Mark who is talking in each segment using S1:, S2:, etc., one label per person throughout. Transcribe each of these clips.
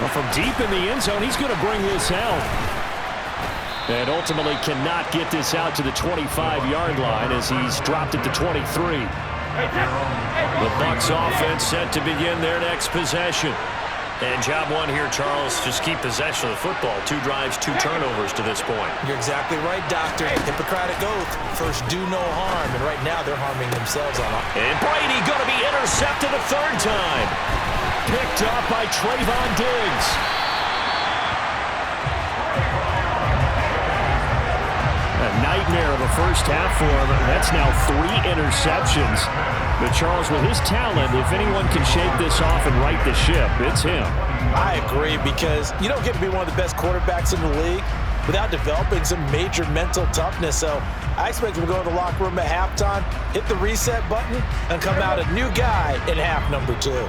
S1: Well, from deep in the end zone, he's going to bring this out. And ultimately cannot get this out to the 25-yard line as he's dropped it to 23. The Bucs offense set to begin their next possession.
S2: And job one here, Charles, just keep possession of the football. 2 drives, 2 turnovers to this point.
S3: You're exactly right, Doctor. Hippocratic oath. First, do no harm. And right now, they're harming themselves on it.
S1: And Brady going to be intercepted a 3rd time. Picked up by Trayvon Diggs. A nightmare of a first half for him. That's now 3 interceptions. But Charles, with his talent, if anyone can shake this off and right the ship, it's him.
S3: I agree, because you don't get to be one of the best quarterbacks in the league without developing some major mental toughness. So I expect him to go to the locker room at halftime, hit the reset button, and come out a new guy in half number 2.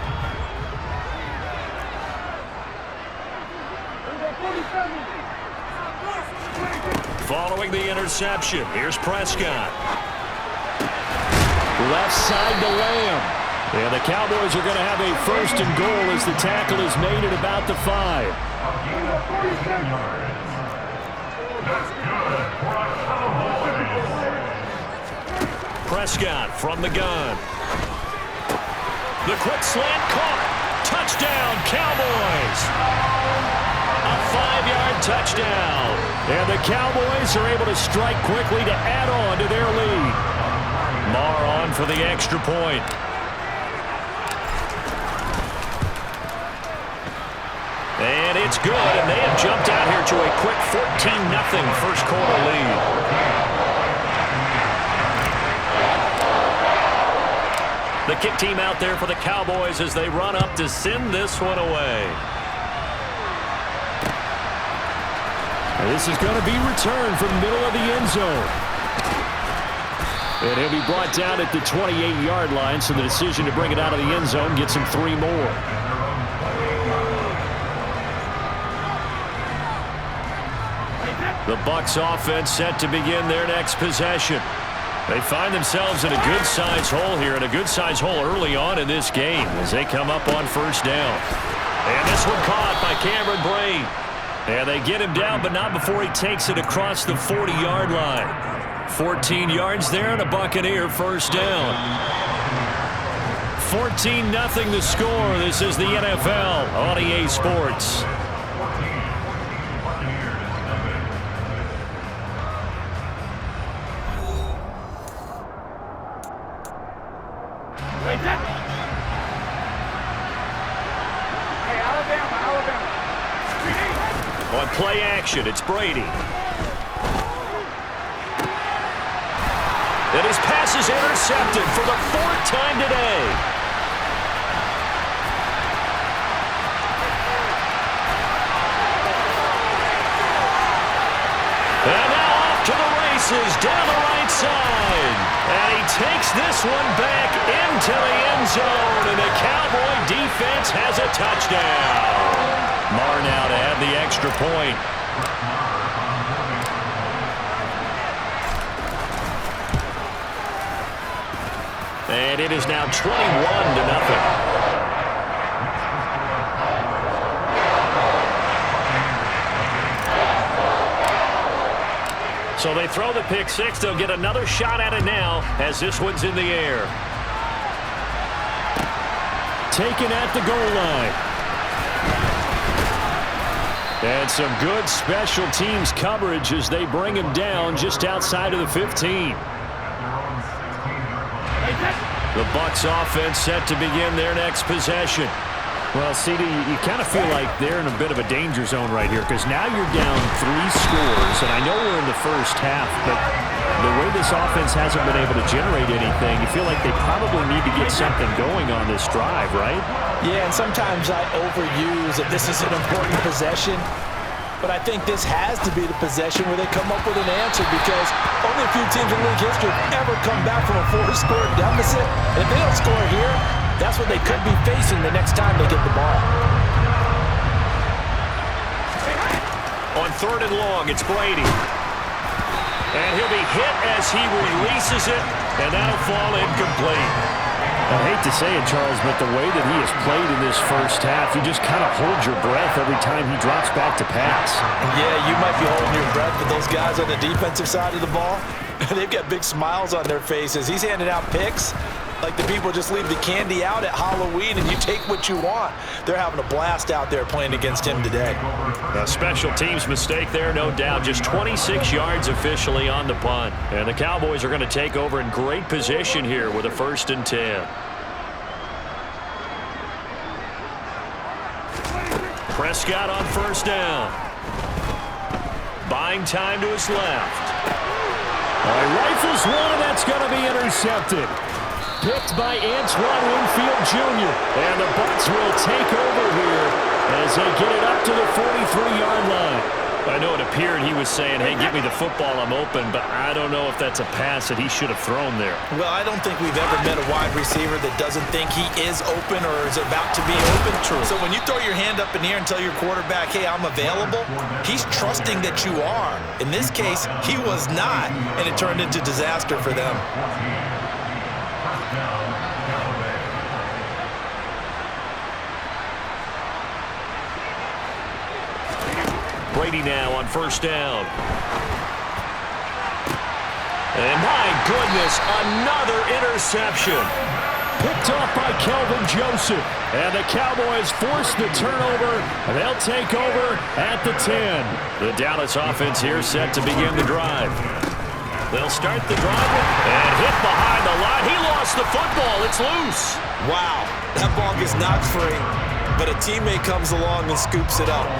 S1: Following the interception, here's Prescott. Left side to Lamb. And the Cowboys are going to have a 1st and goal as the tackle is made at about the 5. Prescott from the gun. The quick slant caught. Touchdown, Cowboys. A 5-yard touchdown. And the Cowboys are able to strike quickly to add on to their lead. Marr on for the extra point. And it's good, and they have jumped out here to a quick 14-0 first quarter lead. The kick team out there for the Cowboys as they run up to send this one away. This is going to be returned from the middle of the end zone. And he'll be brought down at the 28-yard line, so the decision to bring it out of the end zone gets him 3 more. The Bucs offense set to begin their next possession. They find themselves in a good-sized hole here, and a good-sized hole early on in this game as they come up on 1st down. And this one caught by Cameron Brate. And they get him down, but not before he takes it across the 40-yard line. 14 yards there and a Buccaneer 1st down. 14-0 the score. This is the NFL on EA Sports. On play action, it's Brady. And his pass is intercepted for the 4th time today. And now off to the races down the right side. And he takes this one back into the end zone. And the Cowboy defense has a touchdown. Marr now to have the extra point. And it is now 21-0. So they throw the pick 6. They'll get another shot at it now as this one's in the air. Taken at the goal line. And some good special teams coverage as they bring him down just outside of the 15. The Bucs offense set to begin their next possession. Well, CD, you kind of feel like they're in a bit of a danger zone right here because now you're down 3 scores, and I know we're in the first half, but the way this offense hasn't been able to generate anything, you feel like they probably need to get something going on this drive, right?
S3: Yeah, and sometimes I overuse that this is an important possession, but I think this has to be the possession where they come up with an answer because only a few teams in league history have ever come back from a 4-score deficit. And if they don't score here, that's what they could be facing the next time they get the ball.
S1: On 3rd and long, it's Brady. And he'll be hit as he releases it, and that'll fall incomplete. I hate to say it, Charles, but the way that he has played in this first half, you just kind of hold your breath every time he drops back to pass.
S3: Yeah, you might be holding your breath, but those guys on the defensive side of the ball, they've got big smiles on their faces. He's handing out picks like the people just leave the candy out at Halloween and you take what you want. They're having a blast out there playing against him today.
S1: A special teams mistake there, no doubt. Just 26 yards officially on the punt. And the Cowboys are going to take over in great position here with a 1st and 10. Prescott on 1st down. Buying time to his left. Rifles one, and that's going to be intercepted. Picked by Antoine Winfield Jr. And the Bucs will take over here as they get it up to the 43-yard line. I know it appeared he was saying, hey, give me the football, I'm open, but I don't know if that's a pass that he should have thrown there.
S3: Well, I don't think we've ever met a wide receiver that doesn't think he is open or is about to be open. True. So when you throw your hand up in the air and tell your quarterback, hey, I'm available, he's trusting that you are. In this case, he was not, and it turned into disaster for them.
S1: Brady now on 1st down. And my goodness, another interception. Picked off by Kelvin Joseph. And the Cowboys force the turnover. And they'll take over at the 10. The Dallas offense here set to begin the drive. They'll start the drive and hit behind the line. He lost the football. It's loose.
S3: Wow, that ball gets knocked free, but a teammate comes along and scoops it up.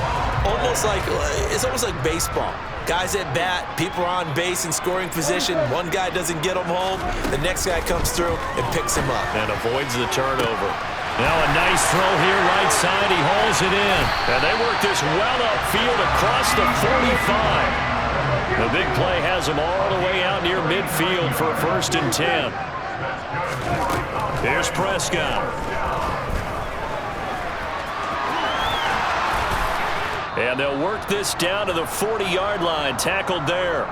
S3: It's almost like baseball. Guys at bat, people are on base in scoring position. One guy doesn't get him home. The next guy comes through and picks him up.
S1: And avoids the turnover. Now a nice throw here right side. He hauls it in. And they work this well upfield across the 45. The big play has him all the way out near midfield for a 1st and 10. Here's Prescott. And they'll work this down to the 40-yard line. Tackled there.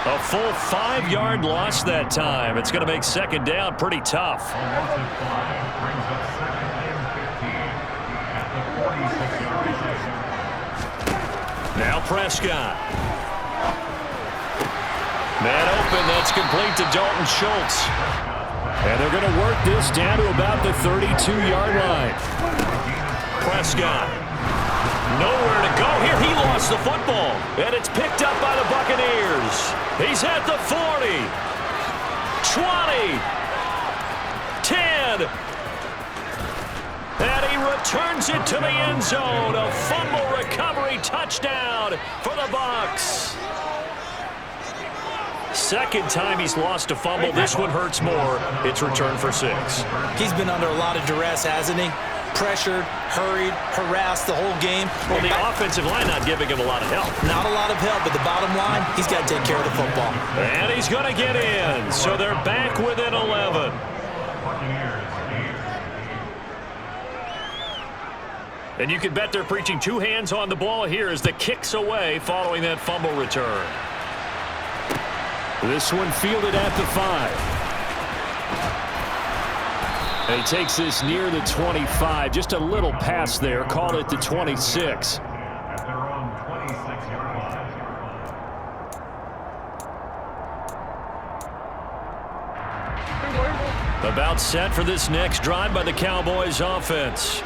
S1: A full 5-yard loss that time. It's going to make 2nd down pretty tough. Now Prescott. Man open, that's complete to Dalton Schultz. And they're going to work this down to about the 32-yard line. Prescott. Nowhere to go here. He lost the football. And it's picked up by the Buccaneers. He's at the 40. 20. 10. And he returns it to the end zone. A fumble recovery touchdown for the Bucs. 2nd time he's lost a fumble. This one hurts more. It's returned for 6.
S3: He's been under a lot of duress, hasn't he? Pressured, hurried, harassed the whole game.
S1: Well, the offensive line not giving him a lot of help.
S3: Not a lot of help, but the bottom line, he's got to take care of the football.
S1: And he's going to get in. So they're back within 11. And you can bet they're preaching 2 hands on the ball here as the kick's away following that fumble return. This one fielded at the 5. And he takes this near the 25. Just a little pass there. Call it the 26. About set for this next drive by the Cowboys offense.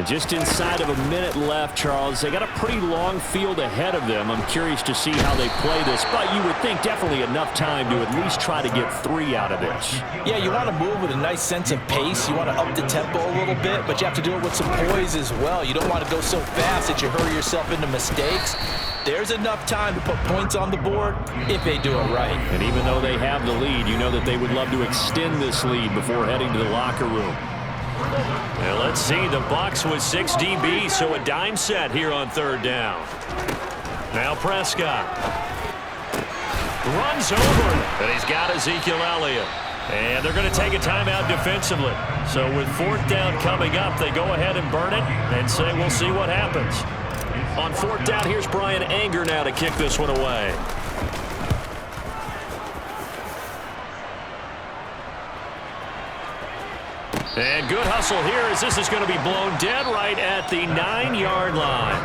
S1: Just inside of a minute left, Charles. They got a pretty long field ahead of them. I'm curious to see how they play this, but you would think definitely enough time to at least try to get 3 out of this.
S3: Yeah, you want to move with a nice sense of pace. You want to up the tempo a little bit, but you have to do it with some poise as well. You don't want to go so fast that you hurry yourself into mistakes. There's enough time to put points on the board if they do it right.
S1: And even though they have the lead, you know that they would love to extend this lead before heading to the locker room. Now let's see, the Bucs with 6 DBs, so a dime set here on 3rd down. Now Prescott. Runs over him. And he's got Ezekiel Elliott. And they're going to take a timeout defensively. So with 4th down coming up, they go ahead and burn it and say we'll see what happens. On 4th down, here's Brian Anger now to kick this one away. And good hustle here as this is going to be blown dead right at the 9-yard line.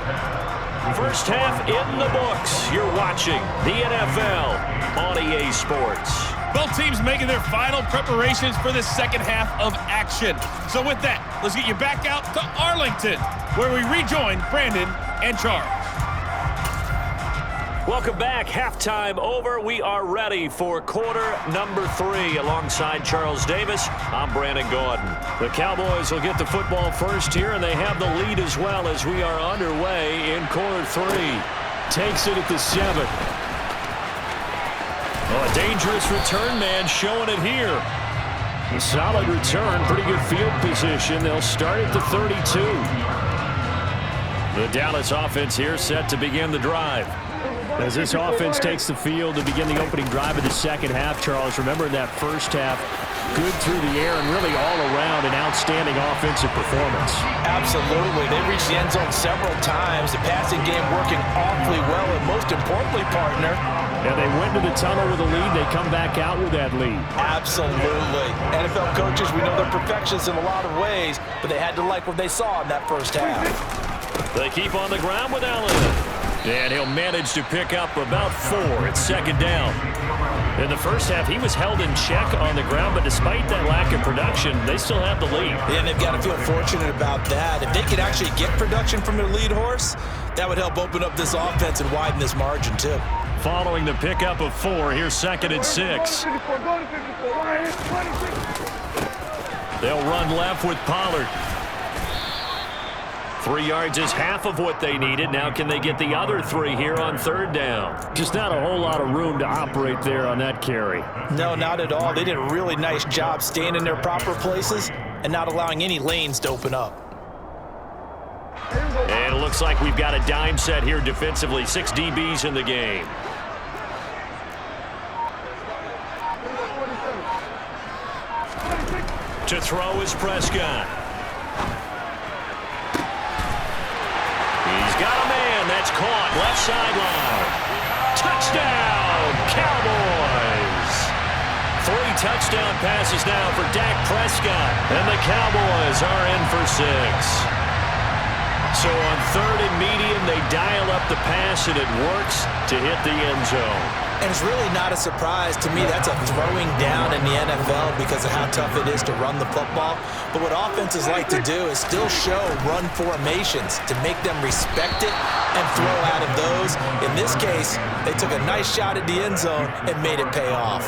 S1: First half in the books. You're watching the NFL on EA Sports.
S4: Both teams making their final preparations for the second half of action. So with that, let's get you back out to Arlington, where we rejoin Brandon and Charles.
S1: Welcome back. Halftime over. We are ready for quarter number 3. Alongside Charles Davis, I'm Brandon Gordon. The Cowboys will get the football first here, and they have the lead as well as we are underway in quarter 3. Takes it at the 7. Oh, a dangerous return man showing it here. A solid return, pretty good field position. They'll start at the 32. The Dallas offense here set to begin the drive. As this offense takes the field to begin the opening drive of the second half, Charles, remember in that first half, good through the air and really all around an outstanding offensive performance.
S3: Absolutely. They reached the end zone several times. The passing game working awfully well, and most importantly, partner,
S1: and they went to the tunnel with a lead. They come back out with that lead.
S3: Absolutely. NFL coaches, we know they're perfectionists in a lot of ways, but they had to like what they saw in that first half.
S1: They keep on the ground with Allen. And he'll manage to pick up about 4. It's 2nd down. In the first half, he was held in check on the ground, but despite that lack of production, they still have the lead.
S3: Yeah, and they've got to feel fortunate about that. If they could actually get production from their lead horse, that would help open up this offense and widen this margin, too.
S1: Following the pickup of 4, here's 2nd and 6. They'll run left with Pollard. 3 yards is half of what they needed. Now can they get the other 3 here on 3rd down? Just not a whole lot of room to operate there on that carry.
S3: No, not at all. They did a really nice job staying in their proper places and not allowing any lanes to open up.
S1: And it looks like we've got a dime set here defensively. 6 DBs in the game. To throw is Prescott. He's got a man. That's caught. Left sideline. Touchdown, Cowboys. 3 touchdown passes now for Dak Prescott. And the Cowboys are in for 6. So on 3rd and medium, they dial up the pass, and it works to hit the end zone.
S3: And it's really not a surprise. To me, that's a throwing down in the NFL because of how tough it is to run the football. But what offenses like to do is still show run formations to make them respect it and throw out of those. In this case, they took a nice shot at the end zone and made it pay off.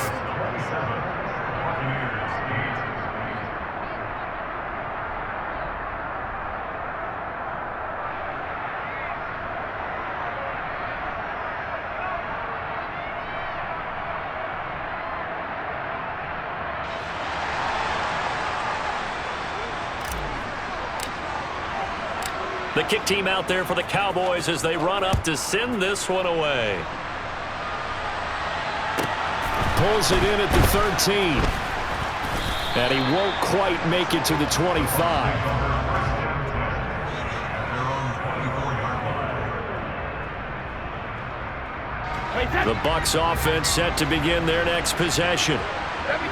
S1: The kick team out there for the Cowboys as they run up to send this one away. Pulls it in at the 13. And he won't quite make it to the 25. The Bucs offense set to begin their next possession.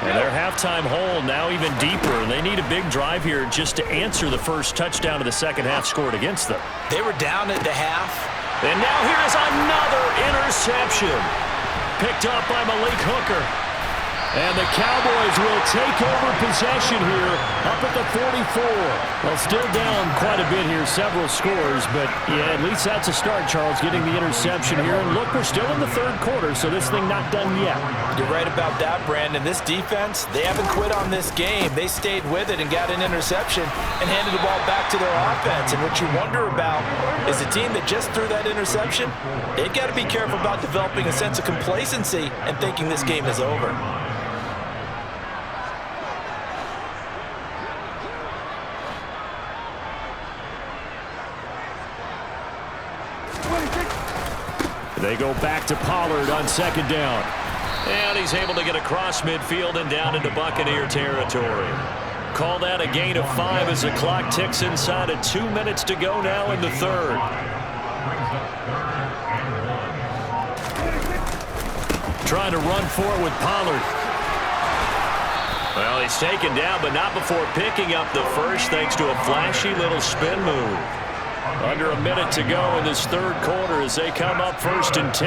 S1: And their halftime hole now even deeper. And they need a big drive here just to answer the first touchdown of the second half scored against them.
S3: They were down at the half.
S1: And now here is another interception. Picked up by Malik Hooker. And the Cowboys will take over possession here up at the 44. Well, still down quite a bit here, several scores. But, yeah, at least that's a start, Charles, getting the interception here. And look, we're still in the 3rd quarter, so this thing not done yet.
S3: You're right about that, Brandon. This defense, they haven't quit on this game. They stayed with it and got an interception and handed the ball back to their offense. And what you wonder about is the team that just threw that interception, they've got to be careful about developing a sense of complacency and thinking this game is over.
S1: They go back to Pollard on 2nd down. And he's able to get across midfield and down into Buccaneer territory. Call that a gain of 5 as the clock ticks inside of 2 minutes to go now in the third. Trying to run forward with Pollard. Well, he's taken down, but not before picking up the first thanks to a flashy little spin move. Under a minute to go in this third quarter as they come up 1st and 10.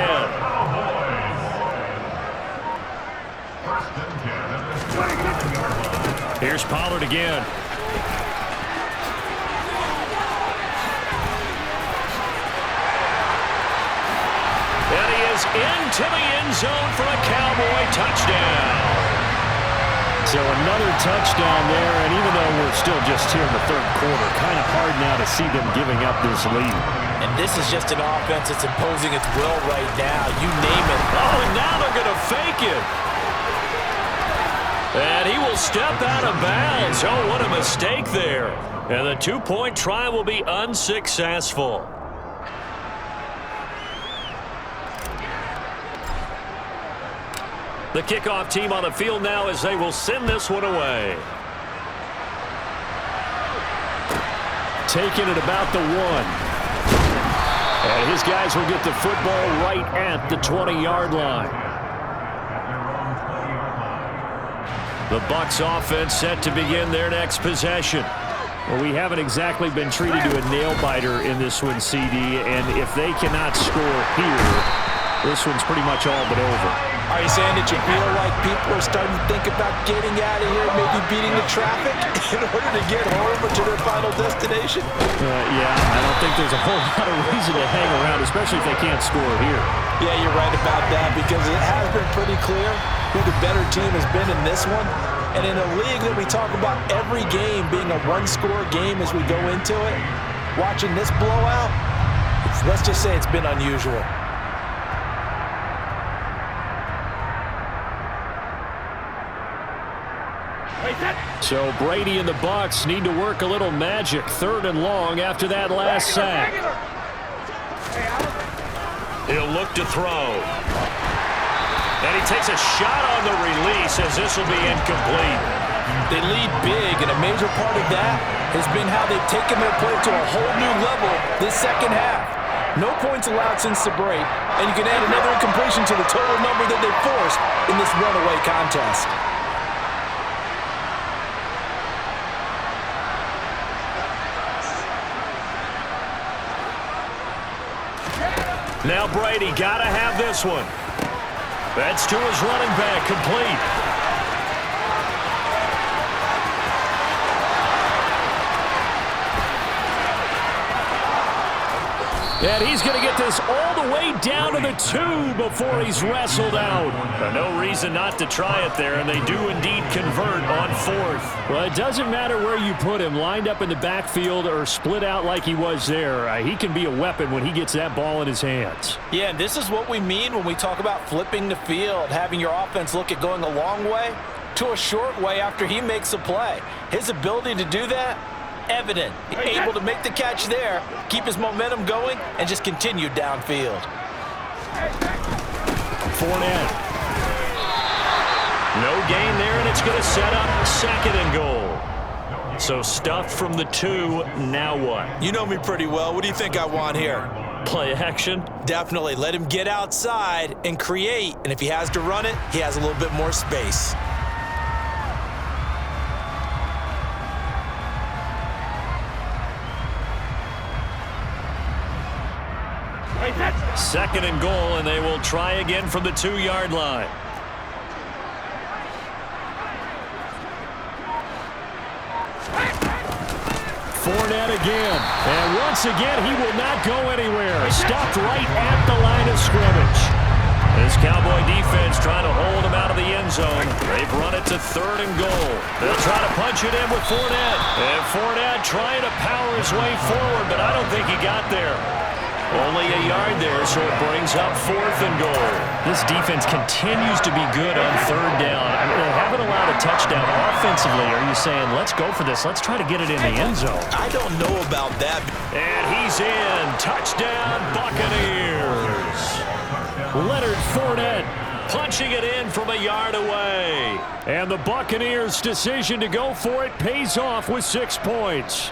S1: Here's Pollard again. And he is into the end zone for a Cowboy touchdown.
S5: So another touchdown there, and even though we're still just here in the third quarter, kind of hard now to see them giving up this lead.
S3: And this is just an offense that's imposing its will right now. You name it.
S1: Oh, and now they're going to fake it. And he will step out of bounds. Oh, what a mistake there. And the 2-point try will be unsuccessful. The kickoff team on the field now as they will send this one away.
S5: Taking it about the 1. And his guys will get the football right at the 20-yard line.
S1: The Bucs offense set to begin their next possession.
S5: Well, we haven't exactly been treated to a nail-biter in this one, CD, and if they cannot score here, this one's pretty much all but over.
S3: Are you saying that you feel like people are starting to think about getting out of here, maybe beating the traffic in order to get home or to their final destination?
S5: Yeah, I don't think there's a whole lot of reason to hang around, especially if they can't score here.
S3: Yeah, you're right about that because it has been pretty clear who the better team has been in this one. And in a league that we talk about every game being a one-score game as we go into it, watching this blowout, let's just say it's been unusual.
S5: So Brady and the Bucs need to work a little magic. 3rd and long after that last sack.
S1: He'll look to throw. And he takes a shot on the release as this will be incomplete.
S3: They lead big, and a major part of that has been how they've taken their play to a whole new level this second half. No points allowed since the break, and you can add another incompletion to the total number that they forced in this runaway contest.
S1: Now Brady got to have this one. That's to his running back, complete.
S5: And he's going to get this all the way down to the 2 before he's wrestled out.
S1: No reason not to try it there, and they do indeed convert on 4th.
S5: Well, it doesn't matter where you put him, lined up in the backfield or split out like he was there. He can be a weapon when he gets that ball in his hands.
S3: Yeah, and this is what we mean when we talk about flipping the field, having your offense look at going a long way to a short way after he makes a play. His ability to do that, evident. Able to make the catch there, keep his momentum going, and just continue downfield.
S5: Fournette.
S1: No gain there, and it's going to set up 2nd and goal. So stuffed from the 2, now what?
S3: You know me pretty well. What do you think I want here?
S1: Play action?
S3: Definitely. Let him get outside and create, and if he has to run it, he has a little bit more space.
S1: Second and goal, and they will try again from the 2-yard line.
S5: Fournette again. And once again, he will not go anywhere. Stopped right at the line of scrimmage.
S1: This Cowboy defense trying to hold him out of the end zone. They've run it to 3rd and goal. They'll try to punch it in with Fournette. And Fournette trying to power his way forward, but I don't think he got there. Only a yard there, so it brings up 4th and goal.
S5: This defense continues to be good on 3rd down. I mean, they haven't allowed a touchdown offensively. Are you saying, let's go for this, let's try to get it in the end zone?
S3: I don't know about that.
S1: And he's in. Touchdown, Buccaneers.
S5: Leonard Fournette
S1: punching it in from a yard away.
S5: And the Buccaneers' decision to go for it pays off with 6 points.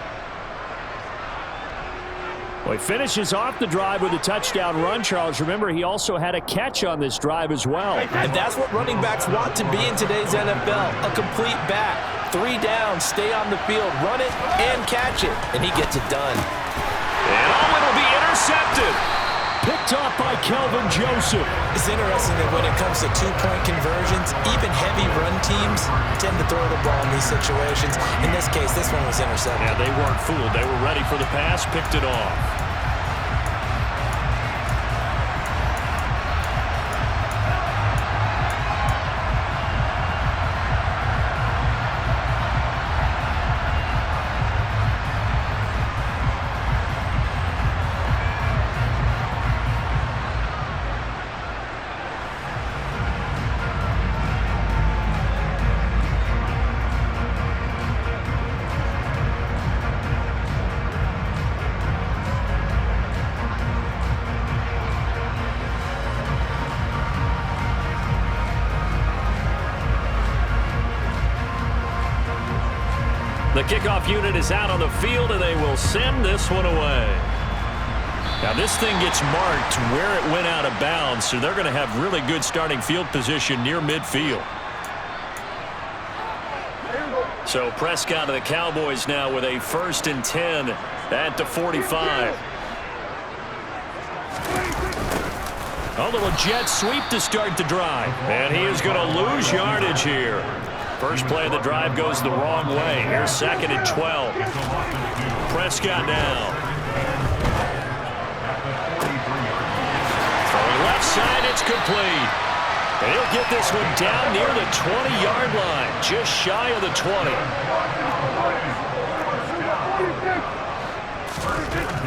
S5: Well, he finishes off the drive with a touchdown run, Charles. Remember, he also had a catch on this drive as well.
S3: And that's what running backs want to be in today's NFL, a complete back. 3 downs, stay on the field, run it, and catch it. And he gets it done.
S1: And it'll be intercepted.
S5: Picked off by Kelvin Joseph.
S3: It's interesting that when it comes to 2-point conversions, even heavy run teams tend to throw the ball in these situations. In this case, this one was intercepted.
S1: Yeah, they weren't fooled. They were ready for the pass, picked it off. The kickoff unit is out on the field, and they will send this one away. Now, this thing gets marked where it went out of bounds, so they're going to have really good starting field position near midfield. So Prescott of the Cowboys now with a 1st and 10 at the 45. A little jet sweep to start the drive. And he is going to lose yardage here. First play of the drive goes the wrong way. Here's 2nd and 12. Prescott now. Throwing left side, it's complete. And he'll get this one down near the 20-yard line, just shy of the 20.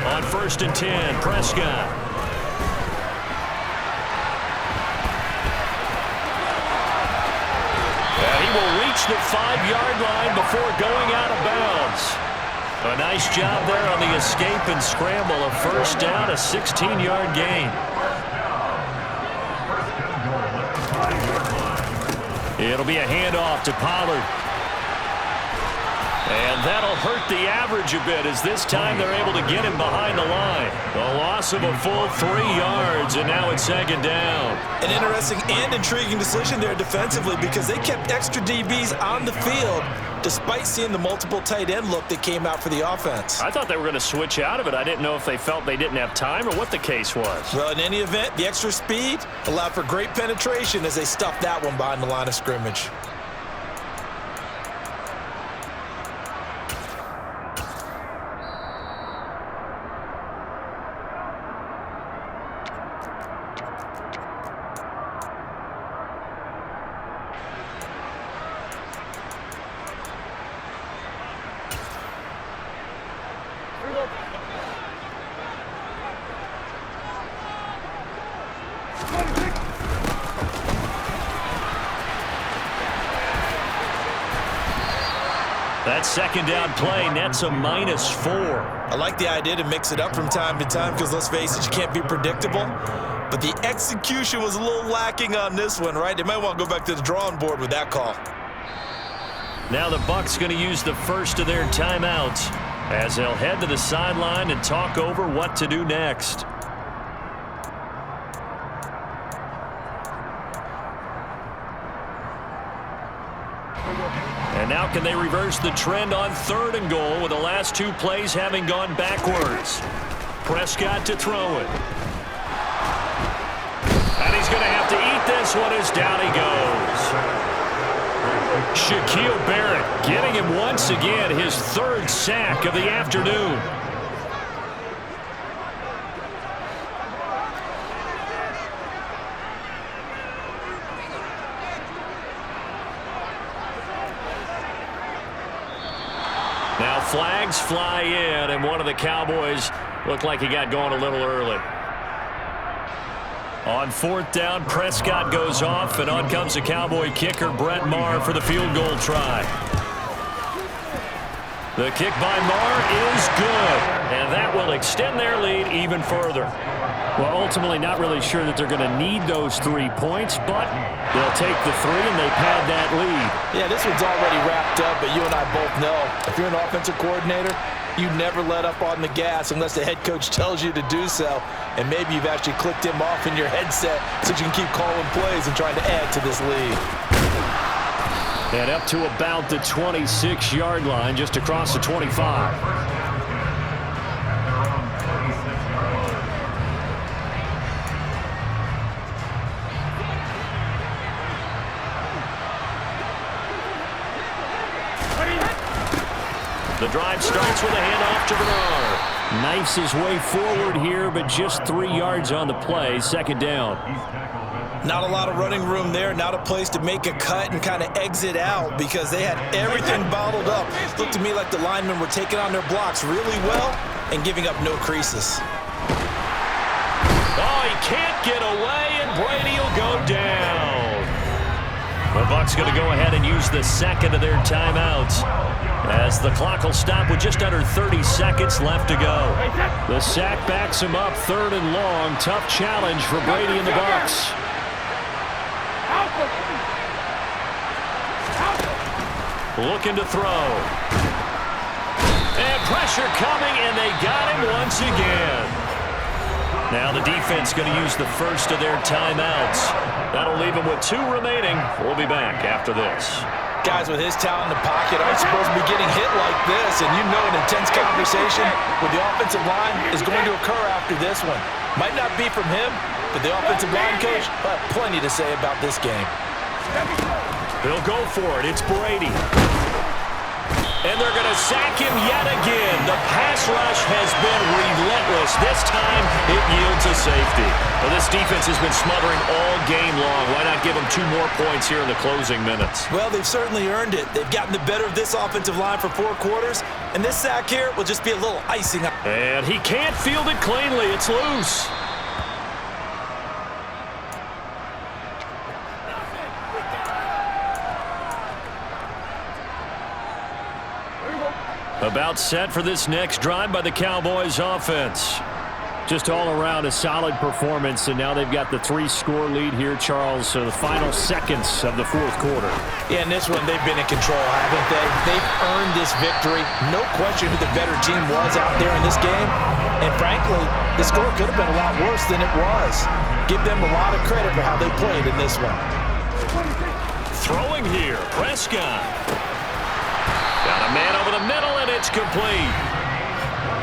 S1: On 1st and 10, Prescott. Will reach the 5-yard line before going out of bounds. A nice job there on the escape and scramble. A 1st down, a 16-yard gain. It'll be a handoff to Pollard. And that'll hurt the average a bit as this time they're able to get him behind the line. A loss of a full 3 yards, and now it's 2nd down.
S3: An interesting and intriguing decision there defensively because they kept extra DBs on the field despite seeing the multiple tight end look that came out for the offense.
S1: I thought they were going to switch out of it. I didn't know if they felt they didn't have time or what the case was.
S3: Well, in any event, the extra speed allowed for great penetration as they stuffed that one behind the line of scrimmage.
S1: That 2nd down play nets a -4.
S3: I like the idea to mix it up from time to time because, let's face it, you can't be predictable. But the execution was a little lacking on this one, right? They might want to go back to the drawing board with that call.
S1: Now the Bucs going to use the first of their timeouts as they'll head to the sideline and talk over what to do next. And now can they reverse the trend on 3rd and goal with the last 2 plays having gone backwards? Prescott to throw it. And he's going to have to eat this one as down he goes. Shaquille Barrett getting him once again his 3rd sack of the afternoon. Now flags fly in, and one of the Cowboys looked like he got going a little early. On 4th down, Prescott goes off, and on comes the Cowboy kicker, Brett Maher, for the field goal try. The kick by Maher is good, and that will extend their lead even further.
S5: Well, ultimately not really sure that they're going to need those 3 points, but they'll take the 3 and they pad that lead.
S3: Yeah, this one's already wrapped up, but you and I both know if you're an offensive coordinator, you never let up on the gas unless the head coach tells you to do so. And maybe you've actually clicked him off in your headset so you can keep calling plays and trying to add to this lead.
S5: And up to about the 26-yard line, just across the 25.
S1: The drive starts with a handoff to Bernard.
S5: Knifes his way forward here, but just 3 yards on the play. Second down.
S3: Not a lot of running room there, not a place to make a cut and kind of exit out because they had everything bottled up. Looked to me like the linemen were taking on their blocks really well and giving up no creases.
S1: Oh, he can't get away, and Brady will go down. The Bucs going to go ahead and use the second of their timeouts as the clock will stop with just under 30 seconds left to go.
S5: The sack backs him up, 3rd and long. Tough challenge for Brady and the Bucs.
S1: Looking to throw. And pressure coming, and they got him once again. Now the defense going to use the first of their timeouts. That'll leave them with 2 remaining. We'll be back after this.
S3: Guys with his talent in the pocket aren't supposed to be getting hit like this, and you know an intense conversation with the offensive line is going to occur after this one. Might not be from him, but the offensive line coach will have plenty to say about this game.
S1: They'll go for it. It's Brady. And they're going to sack him yet again. The pass rush has been relentless. This time, it yields a safety. Well, this defense has been smothering all game long. Why not give them 2 more points here in the closing minutes?
S3: Well, they've certainly earned it. They've gotten the better of this offensive line for 4 quarters, and this sack here will just be a little icing.
S1: And he can't field it cleanly. It's loose. About set for this next drive by the Cowboys offense.
S5: Just all around a solid performance, and now they've got the 3-score lead here, Charles, so the final seconds of the 4th quarter.
S3: Yeah, in this one, they've been in control, haven't they? They've earned this victory. No question who the better team was out there in this game. And frankly, the score could have been a lot worse than it was. Give them a lot of credit for how they played in this one.
S1: Throwing here, Prescott. Got a man over the middle, and it's complete.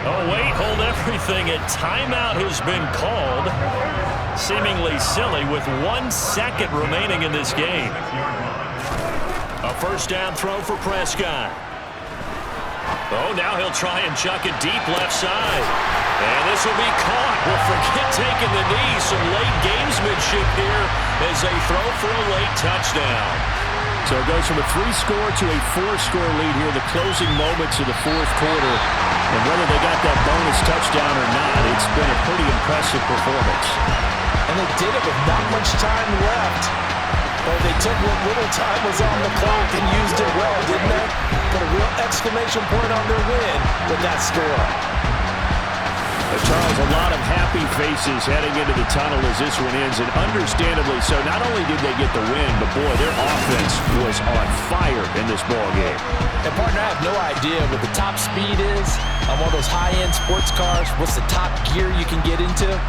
S1: Oh, wait, hold everything. A timeout has been called. Seemingly silly with 1 second remaining in this game. A first down throw for Prescott. Oh, now he'll try and chuck it deep left side. And this will be caught. Well, forget taking the knee. Some late gamesmanship here as they throw for a late touchdown.
S5: So it goes from a 3-score to a 4-score lead here, the closing moments of the 4th quarter. And whether they got that bonus touchdown or not, it's been a pretty impressive performance.
S3: And they did it with not much time left. But they took what little time was on the clock and used it well, didn't they? Put a real exclamation point on their win with that score.
S5: Charles, a lot of happy faces heading into the tunnel as this one ends, and understandably so. Not only did they get the win, but boy, their offense was on fire in this ball game.
S3: And partner, I have no idea what the top speed is on one of those high-end sports cars. What's the top gear you can get into?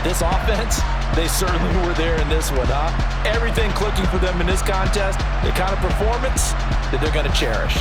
S3: This offense, they certainly were there in this one, huh? Everything clicking for them in this contest, the kind of performance that they're going to cherish.